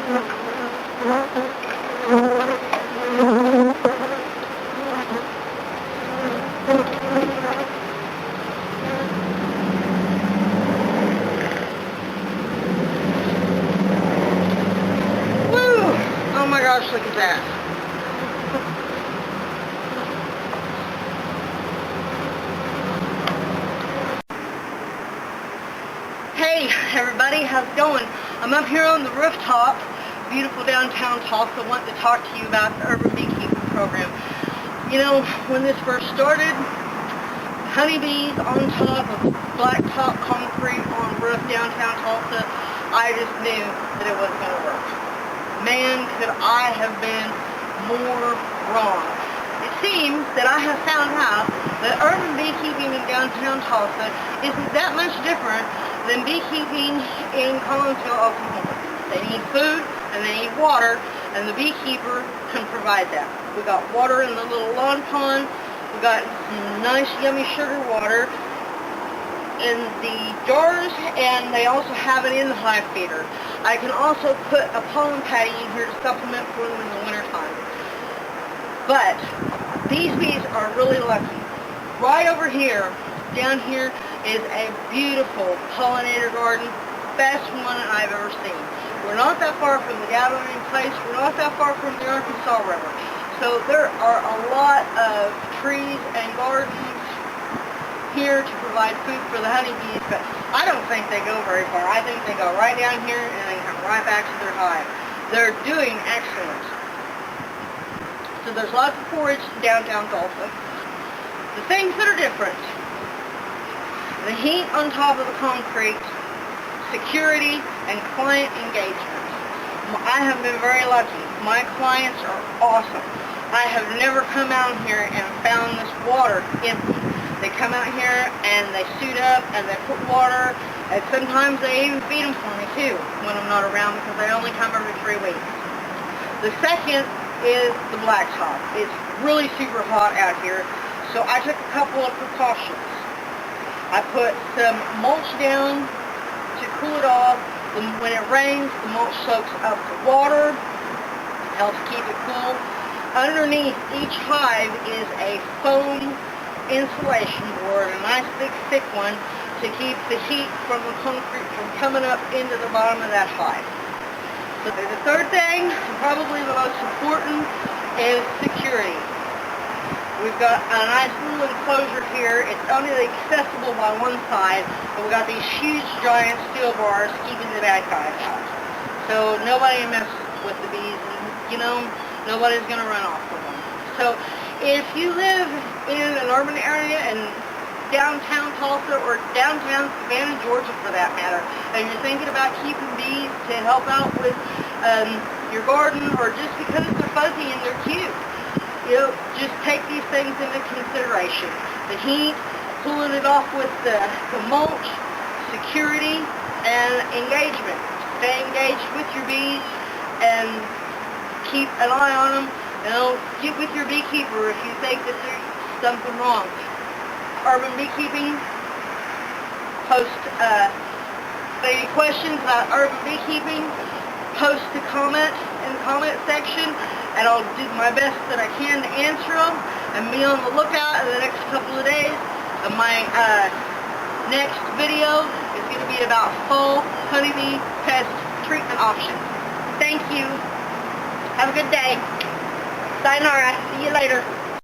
Oh my gosh, look at that. Hey everybody, how's it going? I'm up here on the rooftop, beautiful downtown Tulsa. I want to talk to you about the urban beekeeping program. You know, when this first started, honeybees on top of blacktop concrete on roof downtown Tulsa, I just knew that it wasn't going to work. Man, could I have been more wrong. It seems that I have found out that urban beekeeping in downtown Tulsa isn't that much different than beekeeping in Collinsville, Oklahoma. They need food and they need water, and the beekeeper can provide that. We got water in the little lawn pond. We got some nice yummy sugar water in the jars, and they also have it in the hive feeder. I can also put a pollen patty in here to supplement for them in the wintertime. But these bees are really lucky. Right over here, down here, is a beautiful pollinator garden, best one I've ever seen. We're not that far from the gathering place. We're not that far from the Arkansas River. So there are a lot of trees and gardens here to provide food for the honeybees, but I don't think they go very far. I think they go right down here and they come right back to their hive. They're doing excellent. So there's lots of forage in downtown Tulsa. The things that are different: the heat on top of the concrete, security, and client engagement. I have been very lucky. My clients are awesome. I have never come out here and found this water empty. They come out here and they suit up and they put water, and sometimes they even feed them for me too when I'm not around, because they only come every 3 weeks. The second is the blacktop. It's really super hot out here, so I took a couple of precautions. I put some mulch down to cool it off. When it rains, the mulch soaks up the water, helps keep it cool. Underneath each hive is a foam insulation board, a nice big thick one, to keep the heat from the concrete from coming up into the bottom of that hive. So the third thing, and probably the most important, is security. We've got a nice little enclosure here. It's only accessible by one side, but we've got these huge giant steel bars keeping the bad guys out. So nobody messes with the bees, and you know, nobody's going to run off with them. So if you live in an urban area in downtown Tulsa or downtown Savannah, Georgia for that matter, and you're thinking about keeping bees to help out with your garden, or just because they're fuzzy and they're cute, you know, just take these things into consideration. The heat, cooling it off with the mulch, security, and engagement. Stay engaged with your bees and keep an eye on them. You know, get with your beekeeper if you think that there's something wrong. Urban beekeeping, post any questions about urban beekeeping, post a comment in the comment section, and I'll do my best that I can to answer them, and be on the lookout in the next couple of days. My next video is going to be about fall honeybee pest treatment options. Thank you. Have a good day. Sayonara. See you later.